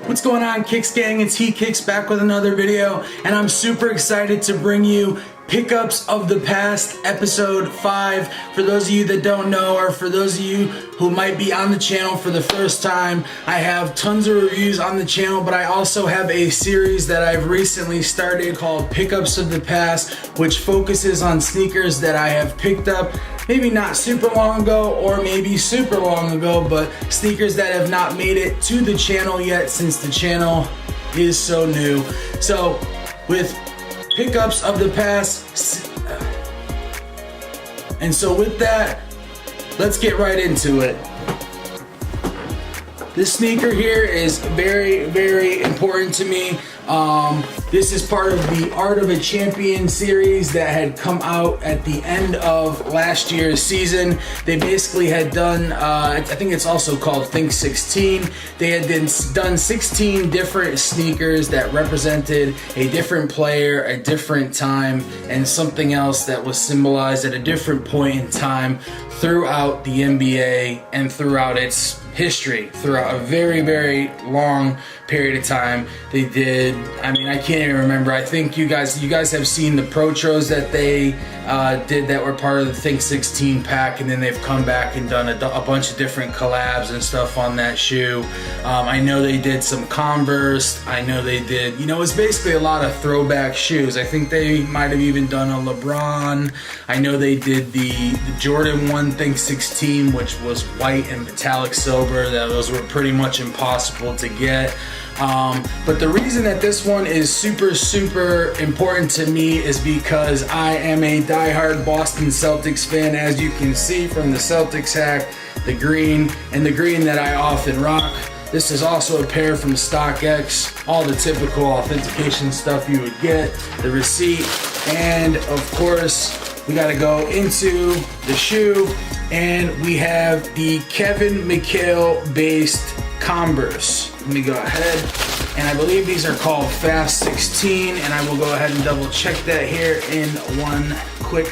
What's going on, Kicks Gang? It's He Kicks back with another video, and I'm super excited to bring you Pickups of the Past, episode 5. For those of you that don't know, or for those of you who might be on the channel for the first time, I have tons of reviews on the channel, but I also have a series that I've recently started called Pickups of the Past, which focuses on sneakers that I have picked up maybe not super long ago or maybe super long ago, but sneakers that have not made it to the channel yet since the channel is so new. So with Pickups of the Past, and so with that, let's get right into it. This sneaker here is very, very important to me. This is part of the Art of a Champion series that had come out at the end of last year's season. They basically had done, I think it's also called Think 16. They had done 16 different sneakers that represented a different player, a different time, and something else that was symbolized at a different point in time throughout the NBA and throughout its history, throughout a very, very long period of time. They did, I mean, I can't even remember. I think you guys have seen the Protros that they did that were part of the Think 16 pack, and then they've come back and done a bunch of different collabs and stuff on that shoe. I know they did some Converse. I know they did, you know, it's basically a lot of throwback shoes. I think they might have even done a LeBron. I know they did the Jordan 1 Think 16, which was white and metallic silver. Those were pretty much impossible to get. But the reason that this one is super, super important to me is because I am a diehard Boston Celtics fan, as you can see from the Celtics hack, the green, and the green that I often rock. This is also a pair from StockX, all the typical authentication stuff you would get, the receipt, and of course, we gotta go into the shoe, and we have the Kevin McHale based Converse. Let me go ahead, and I believe these are called Fast 16, and I will go ahead and double check that here in one quick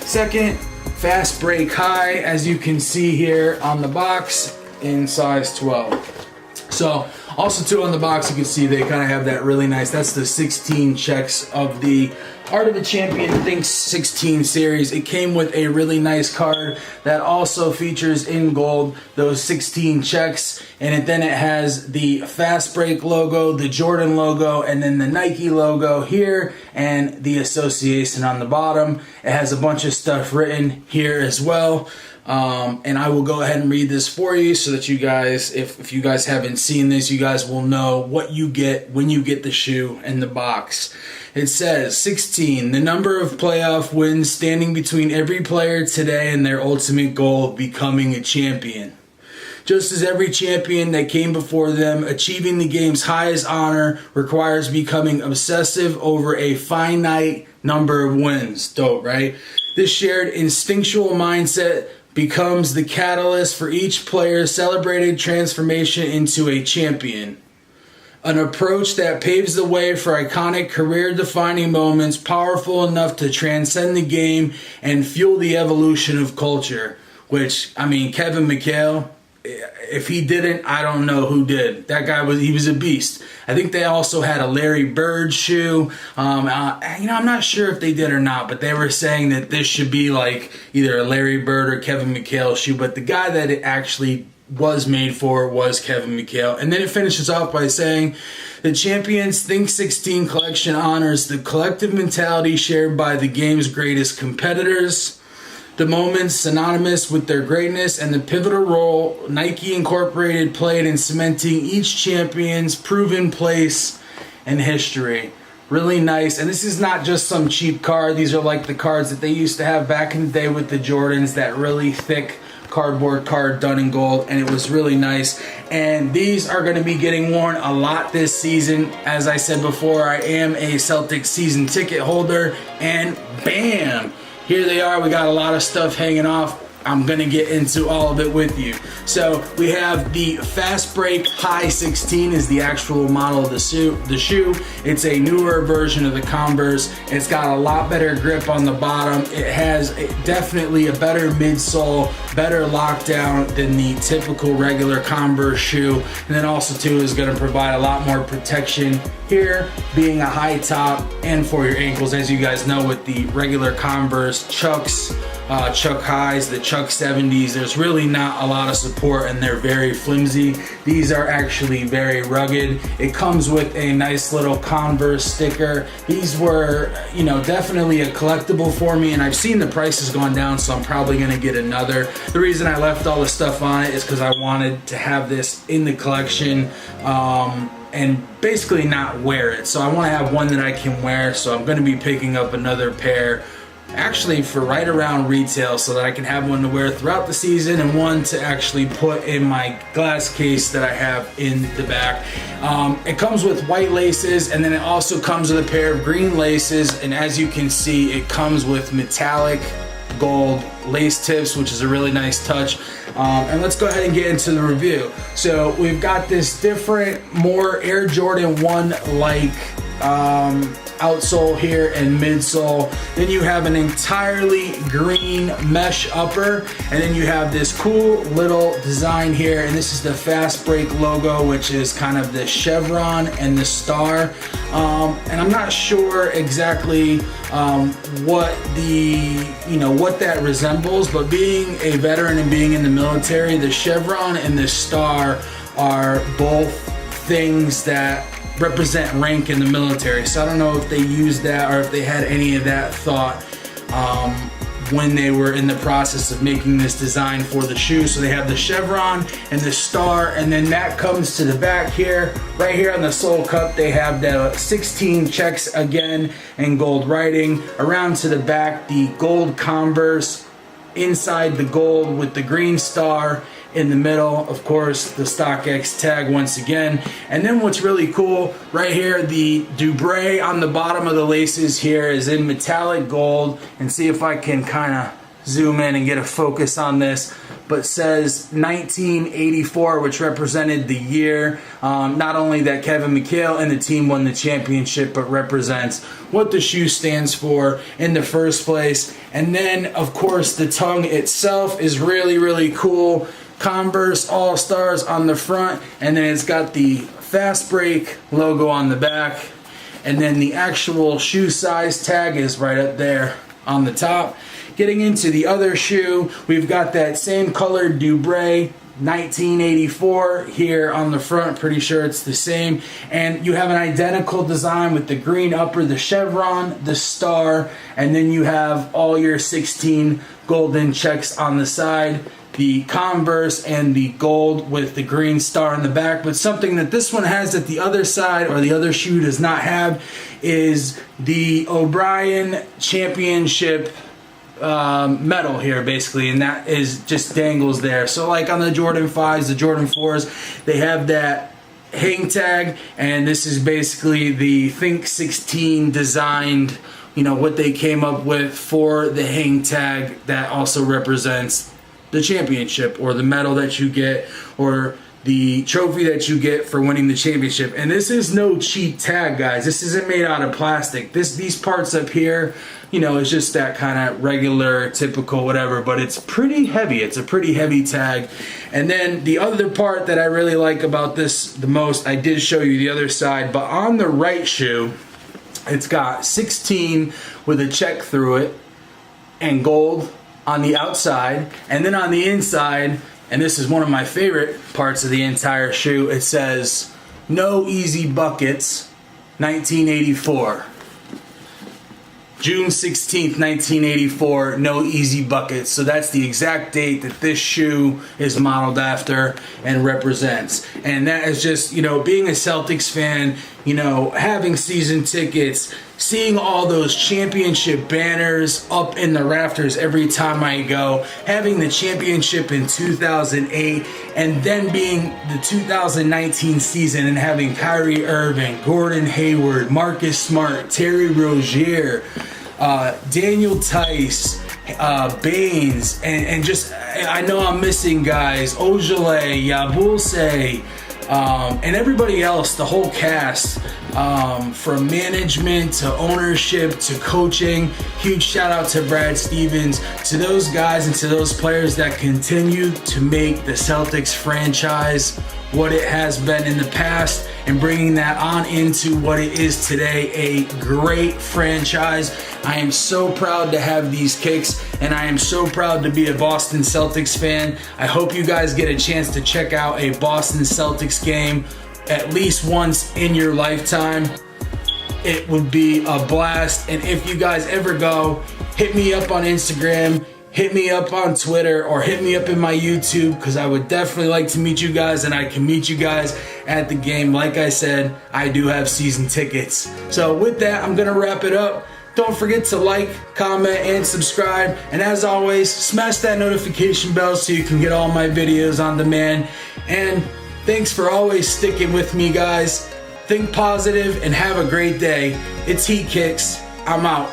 second. Fast Break High, as you can see here on the box, in size 12. So also too on the box, you can see they kind of have that really nice, that's the 16 checks of the Art of a Champion Think 16 series. It came with a really nice card that also features in gold those 16 checks, and then it has the Fast Break logo, the Jordan logo, and then the Nike logo here, and the association on the bottom. It has a bunch of stuff written here as well. And I will go ahead and read this for you so that you guys, if you guys haven't seen this, you guys will know what you get when you get the shoe in the box. It says 16, the number of playoff wins standing between every player today and their ultimate goal of becoming a champion. Just as every champion that came before them, achieving the game's highest honor requires becoming obsessive over a finite number of wins. Dope, right? This shared instinctual mindset becomes the catalyst for each player's celebrated transformation into a champion. An approach that paves the way for iconic career-defining moments powerful enough to transcend the game and fuel the evolution of culture. Which, I mean, Kevin McHale, if he didn't, I don't know who did. That guy he was a beast. I think they also had a Larry Bird shoe. I'm not sure if they did or not, but they were saying that this should be like either a Larry Bird or Kevin McHale shoe. But the guy that it actually was made for was Kevin McHale. And then it finishes off by saying, the Champions Think 16 collection honors the collective mentality shared by the game's greatest competitors, the moments synonymous with their greatness, and the pivotal role Nike Incorporated played in cementing each champion's proven place in history. Really nice. And this is not just some cheap card. These are like the cards that they used to have back in the day with the Jordans, that really thick cardboard card done in gold, and it was really nice. And these are going to be getting worn a lot this season. As I said before, I am a Celtics season ticket holder, and bam, here they are. We got a lot of stuff hanging off. I'm gonna get into all of it with you. So we have the Fast Break High 16 is the actual model of the shoe. It's a newer version of the Converse. It's got a lot better grip on the bottom. It has definitely a better midsole, better lockdown than the typical regular Converse shoe. And then also too is gonna provide a lot more protection here, being a high top and for your ankles. As you guys know, with the regular Converse Chucks, Chuck Highs, the Chuck 70s, there's really not a lot of support and they're very flimsy. These are actually very rugged. It comes with a nice little Converse sticker. These were, definitely a collectible for me, and I've seen the prices gone down, so I'm probably gonna get another. The reason I left all the stuff on it is because I wanted to have this in the collection and basically not wear it. So I want to have one that I can wear, so I'm going to be picking up another pair actually for right around retail so that I can have one to wear throughout the season and one to actually put in my glass case that I have in the back. It comes with white laces, and then it also comes with a pair of green laces, and as you can see, it comes with metallic gold lace tips, which is a really nice touch. And let's go ahead and get into the review. So we've got this different, more Air Jordan 1 like outsole here and midsole. Then you have an entirely green mesh upper, and then you have this cool little design here, and this is the Fast Break logo, which is kind of the chevron and the star. And I'm not sure exactly what that resembles, but being a veteran and being in the military, the chevron and the star are both things that represent rank in the military. So I don't know if they used that or if they had any of that thought when they were in the process of making this design for the shoe. So they have the chevron and the star, and then that comes to the back here. Right here on the sole cup, they have the 16 checks again and gold writing. Around to the back, the gold Converse, inside the gold with the green star. In the middle, of course, the StockX tag once again. And then what's really cool, right here, the Dubray on the bottom of the laces here is in metallic gold. And see if I can kind of zoom in and get a focus on this. But says 1984, which represented the year, not only that Kevin McHale and the team won the championship, but represents what the shoe stands for in the first place. And then, of course, the tongue itself is really, really cool. Converse All-Stars on the front, and then it's got the Fast Break logo on the back, and then the actual shoe size tag is right up there on the top. Getting into the other shoe, we've got that same colored Dubray 1984 here on the front. Pretty sure it's the same, and you have an identical design with the green upper, the chevron, the star, and then you have all your 16 golden checks on the side, the Converse and the gold with the green star in the back. But something that this one has that the other side or the other shoe does not have is the O'Brien Championship medal here, basically, and that is just dangles there. So like on the Jordan 5s, the Jordan 4s, they have that hang tag, and this is basically the Think 16 designed, what they came up with for the hang tag that also represents the championship or the medal that you get or the trophy that you get for winning the championship. And this is no cheap tag, guys. This isn't made out of plastic. These parts up here, it's just that kind of regular, typical, whatever, but it's pretty heavy. It's a pretty heavy tag. And then the other part that I really like about this the most, I did show you the other side, but on the right shoe, it's got 16 with a check through it and gold on the outside, and then on the inside, and this is one of my favorite parts of the entire shoe, it says, "No Easy Buckets, 1984. June 16th, 1984, No Easy Buckets." So that's the exact date that this shoe is modeled after and represents. And that is just, being a Celtics fan, having season tickets, seeing all those championship banners up in the rafters every time I go, having the championship in 2008, and then being the 2019 season and having Kyrie Irving, Gordon Hayward, Marcus Smart, Terry Rozier, Daniel Tice, Baines, and just, I know I'm missing guys, Ojale, Yabulse, and everybody else, the whole cast, from management to ownership to coaching. Huge shout out to Brad Stevens, to those guys and to those players that continue to make the Celtics franchise what it has been in the past and bringing that on into what it is today, a great franchise. I am so proud to have these kicks, and I am so proud to be a Boston Celtics fan. I hope you guys get a chance to check out a Boston Celtics game at least once in your lifetime. It would be a blast. And if you guys ever go, hit me up on Instagram, hit me up on Twitter, or hit me up in my YouTube, because I would definitely like to meet you guys, and I can meet you guys at the game. Like I said, I do have season tickets. So with that, I'm going to wrap it up. Don't forget to like, comment, and subscribe. And as always, smash that notification bell so you can get all my videos on demand. And thanks for always sticking with me, guys. Think positive and have a great day. It's Heat Kicks. I'm out.